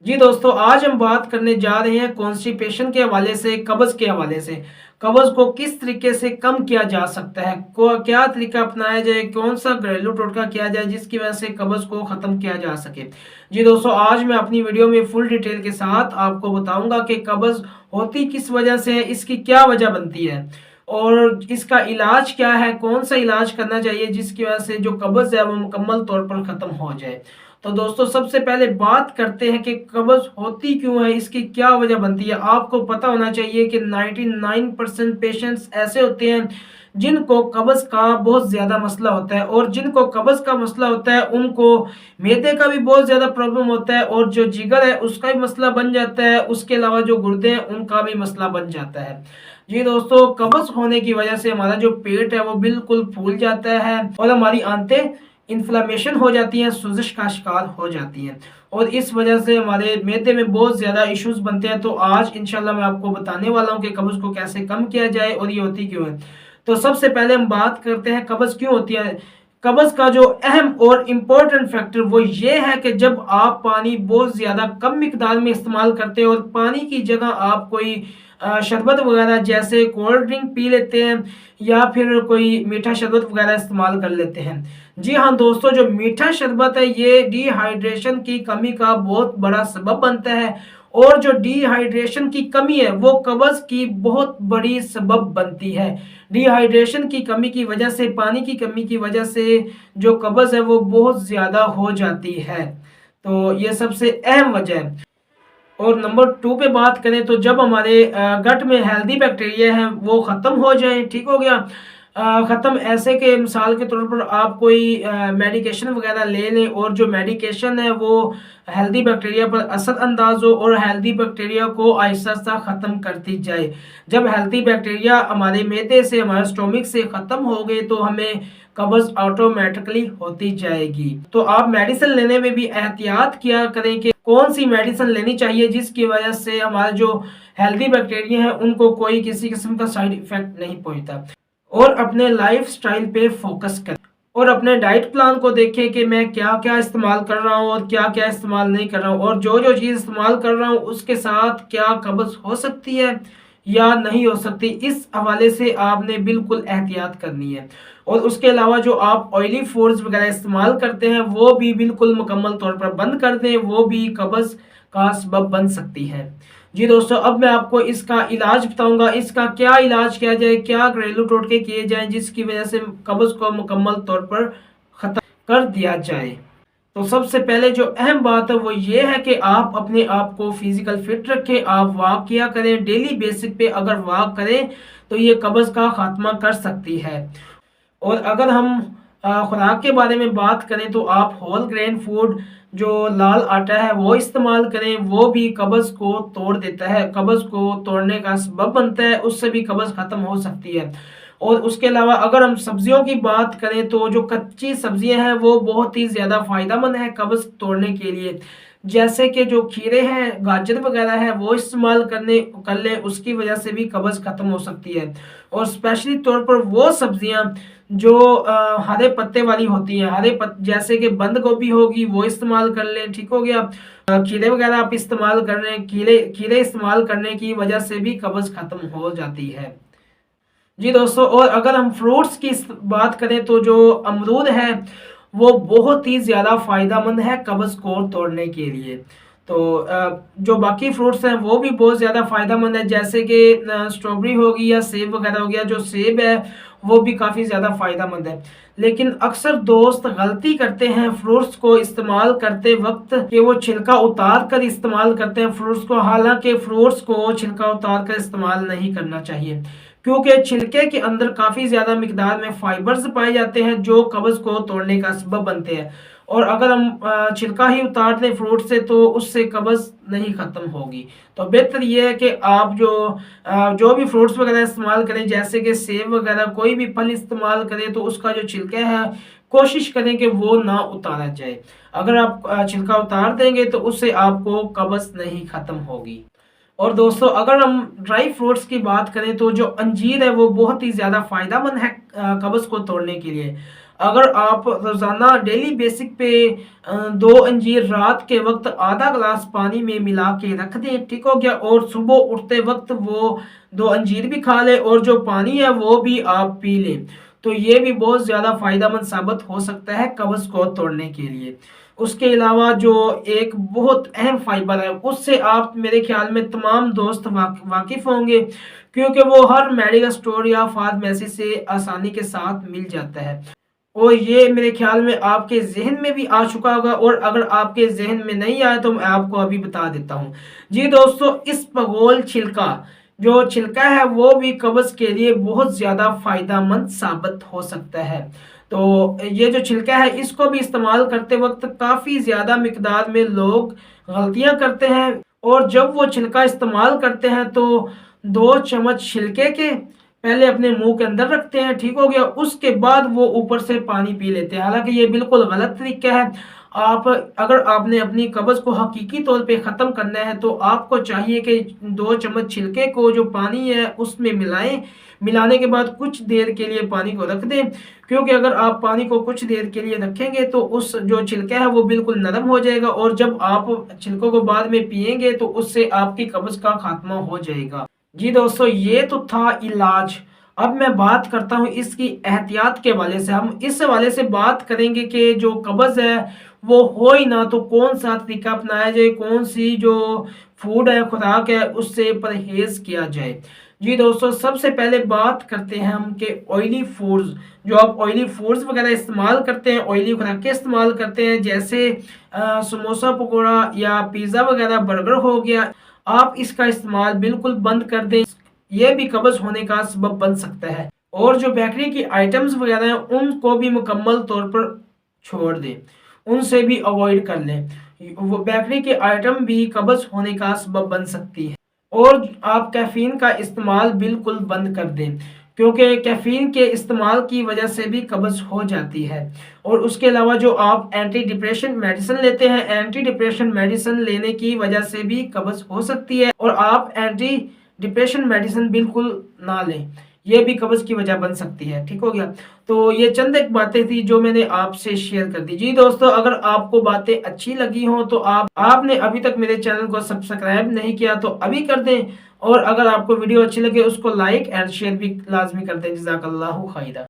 जी दोस्तों, आज हम बात करने जा रहे हैं कॉन्स्टिपेशन के हवाले से, कब्ज़ के हवाले से। कब्ज़ को किस तरीके से कम किया जा सकता है, को क्या तरीका अपनाया जाए, कौन-सा घरेलू टोटका किया जाए जिसकी वजह से कब्ज़ को ख़त्म किया जा सके। जी दोस्तों, आज मैं अपनी वीडियो में फुल डिटेल के साथ आपको बताऊँगा कि कब्ज़ होती किस वजह से है, इसकी क्या वजह बनती है और इसका इलाज क्या है, कौन-सा इलाज करना चाहिए जिसकी वजह से जो कब्ज़ है वो मुकम्मल तौर पर ख़त्म हो जाए। तो दोस्तों सबसे पहले बात करते हैं कि कब्ज़ होती क्यों है, इसकी क्या वजह बनती है। आपको पता होना चाहिए कि 99% पेशेंट्स ऐसे होते हैं जिनको कब्ज़ का बहुत ज़्यादा मसला होता है और जिनको कब्ज़ का मसला होता है उनको मैदे का भी बहुत ज़्यादा प्रॉब्लम होता है और जो जिगर है उसका भी मसला बन जाता है, उसके अलावा जो गुर्दे हैं उनका भी मसला बन जाता है। जी दोस्तों, कब्ज़ होने की वजह से हमारा जो पेट है वो बिल्कुल फूल जाता है और हमारी आंतें इन्फ्लेमेशन हो जाती हैं, सोजिश का शिकार हो जाती हैं और इस वजह से हमारे मैदे में बहुत ज़्यादा इश्यूज़ बनते हैं। तो आज इंशाल्लाह मैं आपको बताने वाला हूँ कि कब्ज़ को कैसे कम किया जाए और ये होती क्यों है। तो सबसे पहले हम बात करते हैं कब्ज़ क्यों होती है। कब्ज़ का जो अहम और इम्पोर्टेंट फैक्टर वो ये है कि जब आप पानी बहुत ज़्यादा कम मिकदार में इस्तेमाल करते हैं और पानी की जगह आप कोई शरबत वगैरह जैसे कोल्ड ड्रिंक पी लेते हैं या फिर कोई मीठा शरबत वगैरह इस्तेमाल कर लेते हैं। जी हाँ दोस्तों, जो मीठा शरबत है ये डिहाइड्रेशन की कमी का बहुत बड़ा सबब बनता है और जो डिहाइड्रेशन की कमी है वो कब्ज़ की बहुत बड़ी सबब बनती है। डिहाइड्रेशन की कमी की वजह से, पानी की कमी की वजह से जो कब्ज़ है वो बहुत ज़्यादा हो जाती है। तो ये सबसे अहम वजह है। और नंबर 2 पे बात करें तो जब हमारे गट में हेल्दी बैक्टीरिया हैं वो ख़त्म हो जाएँ, ठीक हो गया। ख़त्म ऐसे कि मिसाल के तौर पर आप कोई मेडिकेशन वगैरह ले लें और जो मेडिकेशन है वो हेल्दी बैक्टीरिया पर असर अंदाज हो और हेल्दी बैक्टीरिया को आहिस्ता-आहिस्ता ख़त्म करती जाए। जब हेल्दी बैक्टीरिया हमारे मैदे से, हमारे स्टोमक से ख़त्म हो गए तो हमें कब्ज़ ऑटोमेटिकली होती जाएगी। तो आप मेडिसिन लेने में भी एहतियात किया करें कि कौन सी मेडिसिन लेनी चाहिए जिसकी वजह से हमारे जो हेल्दी बैक्टीरिया हैं उनको कोई किसी किस्म का साइड इफेक्ट नहीं पहुंचता। और अपने लाइफस्टाइल पे फोकस करें और अपने डाइट प्लान को देखें कि मैं क्या क्या इस्तेमाल कर रहा हूँ और क्या क्या इस्तेमाल नहीं कर रहा हूँ और जो जो चीज़ इस्तेमाल कर रहा हूँ उसके साथ क्या कब्ज़ हो सकती है या नहीं हो सकती, इस हवाले से आपने बिल्कुल एहतियात करनी है। और उसके अलावा जो आप ऑयली फूड्स वगैरह इस्तेमाल करते हैं वो भी बिल्कुल मुकम्मल तौर पर बंद कर दें, वो भी कब्ज़ का सबब बन सकती है। जी दोस्तों, अब मैं आपको इसका इलाज बताऊंगा, इसका क्या इलाज किया जाए, क्या घरेलू टोटके किए जाएं जिसकी वजह से कब्ज़ को मुकम्मल तौर पर ख़त्म कर दिया जाए। तो सबसे पहले जो अहम बात है वो ये है कि आप अपने आप को फिजिकल फिट रखें, आप वॉक किया करें डेली बेसिक पे। अगर वॉक करें तो ये कब्ज़ का खात्मा कर सकती है। और अगर हम खुराक के बारे में बात करें तो आप होल ग्रेन फूड, जो लाल आटा है वो इस्तेमाल करें, वो भी कब्ज़ को तोड़ देता है, कब्ज़ को तोड़ने का सबब बनता है, उससे भी कब्ज़ ख़त्म हो सकती है। और उसके अलावा अगर हम सब्जियों की बात करें तो जो कच्ची सब्जियां हैं वो बहुत ही ज़्यादा फ़ायदेमंद है कब्ज़ तोड़ने के लिए। जैसे कि जो खीरे हैं, गाजर वगैरह है वो इस्तेमाल कर लें, उसकी वजह से भी कब्ज़ ख़त्म हो सकती है। और स्पेशली तौर पर वो सब्जियां जो हरे पत्ते वाली होती हैं, जैसे कि बंद गोभी होगी वो इस्तेमाल कर लें, ठीक हो गया। खीरे वगैरह आप इस्तेमाल कर रहे हैं, खीरे खीरे इस्तेमाल करने की वजह से भी कब्ज़ ख़त्म हो जाती है। जी दोस्तों, और अगर हम फ्रूट्स की बात करें तो जो अमरूद है वो बहुत ही ज़्यादा फ़ायदेमंद है कब्ज़ को तोड़ने के लिए। तो जो बाकी फ्रूट्स हैं वो भी बहुत ज़्यादा फ़ायदेमंद है, जैसे कि स्ट्रॉबेरी होगी या सेब वगैरह हो गया। जो सेब है वो भी काफ़ी ज़्यादा फ़ायदेमंद है। लेकिन अक्सर दोस्त गलती करते हैं फ्रूट्स को इस्तेमाल करते वक्त कि वो छिलका उतार कर इस्तेमाल करते हैं फ्रूट्स को, हालांकि फ्रूट्स को छिलका उतार कर इस्तेमाल नहीं करना चाहिए क्योंकि छिलके के अंदर काफ़ी ज़्यादा मिकदार में फाइबर्स पाए जाते हैं जो कब्ज़ को तोड़ने का सबब बनते हैं। और अगर हम छिलका ही उतार दें फ्रूट से तो उससे कब्ज़ नहीं ख़त्म होगी। तो बेहतर ये है कि आप जो भी फ्रूट्स वगैरह इस्तेमाल करें, जैसे कि सेब वगैरह कोई भी फल इस्तेमाल करें तो उसका जो छिलका है कोशिश करें कि वो ना उतारा जाए। अगर आप छिलका उतार देंगे तो उससे आपको कब्ज़ नहीं ख़त्म होगी। और दोस्तों, अगर हम ड्राई फ्रूट्स की बात करें तो जो अंजीर है वो बहुत ही ज़्यादा फ़ायदेमंद है कब्ज़ को तोड़ने के लिए। अगर आप रोज़ाना डेली बेसिक पे 2 अंजीर रात के वक्त आधा ग्लास पानी में मिला के रख दें, ठीक हो गया, और सुबह उठते वक्त वो 2 अंजीर भी खा लें और जो पानी है वो भी आप पी लें, तो ये भी बहुत ज़्यादा फ़ायदेमंद साबित हो सकता है कब्ज़ को तोड़ने के लिए। उसके अलावा जो एक बहुत अहम फाइबर है, उससे आप मेरे ख्याल में तमाम दोस्त वाकिफ़ होंगे, क्योंकि वो हर मेडिकल स्टोर या फार्मेसी से आसानी के साथ मिल जाता है। और ये मेरे ख्याल में आपके ज़हन में भी आ चुका होगा, और अगर आपके ज़हन में नहीं आया तो मैं आपको अभी बता देता हूँ। जी दोस्तों, इस भगोल छिलका, जो छिलका है वो भी कब्ज़ के लिए बहुत ज़्यादा फ़ायदेमंद साबित हो सकता है। तो ये जो छिलका है इसको भी इस्तेमाल करते वक्त काफ़ी ज़्यादा मिकदार में लोग गलतियाँ करते हैं, और जब वो छिलका इस्तेमाल करते हैं तो 2 चम्मच छिलके के पहले अपने मुंह के अंदर रखते हैं, ठीक हो गया, उसके बाद वो ऊपर से पानी पी लेते हैं। हालांकि ये बिल्कुल गलत तरीका है। आप अगर आपने अपनी कब्ज़ को हकीकी तौर पे ख़त्म करना है तो आपको चाहिए कि 2 चम्मच छिलके को जो पानी है उसमें मिलाएं। मिलाने के बाद कुछ देर के लिए पानी को रख दें, क्योंकि अगर आप पानी को कुछ देर के लिए रखेंगे तो उस जो छिलका है वो बिल्कुल नरम हो जाएगा, और जब आप छिलकों को बाद में पिएंगे तो उससे आपकी कब्ज़ का खात्मा हो जाएगा। जी दोस्तों, ये तो था इलाज। अब मैं बात करता हूँ इसकी एहतियात के हवाले से। हम इस हवाले से बात करेंगे कि जो कब्ज़ है वो हो ही ना तो कौन सा तरीका अपनाया जाए, कौन सी जो फूड है, खुराक है, उससे परहेज़ किया जाए। जी दोस्तों, सबसे पहले बात करते हैं हम कि ऑयली फूड्स, जो आप ऑयली फूड्स वगैरह इस्तेमाल करते हैं, ऑयली खुराकें इस्तेमाल करते हैं, जैसे समोसा पकौड़ा या पिज़्ज़ा वगैरह, बर्गर हो गया, आप इसका इस्तेमाल बिल्कुल बंद कर दें। ये भी कब्ज़ होने का सबब बन सकता है। और जो बेकरी की आइटम्स वगैरह हैं उनको भी मुकम्मल तौर पर छोड़ दें, उनसे भी अवॉइड कर लें। वो बेकरी के आइटम भी कब्ज़ होने का सबब बन सकती है। और आप कैफ़ीन का इस्तेमाल बिल्कुल बंद कर दें, क्योंकि कैफ़ीन के इस्तेमाल की वजह से भी कब्ज़ हो जाती है। और उसके अलावा जो आप एंटी डिप्रेशन मेडिसिन लेते हैं, एंटी डिप्रेशन मेडिसिन लेने की वजह से भी कब्ज़ हो सकती है, और आप एंटी डिप्रेशन मेडिसिन बिल्कुल ना लें, ये भी कब्ज़ की वजह बन सकती है, ठीक हो गया। तो ये चंद एक बातें थी जो मैंने आपसे शेयर कर दी। जी दोस्तों, अगर आपको बातें अच्छी लगी हों तो आपने अभी तक मेरे चैनल को सब्सक्राइब नहीं किया तो अभी कर दें, और अगर आपको वीडियो अच्छी लगे उसको लाइक एंड शेयर भी लाजमी कर दें। जज़ाकल्लाहु खैरा।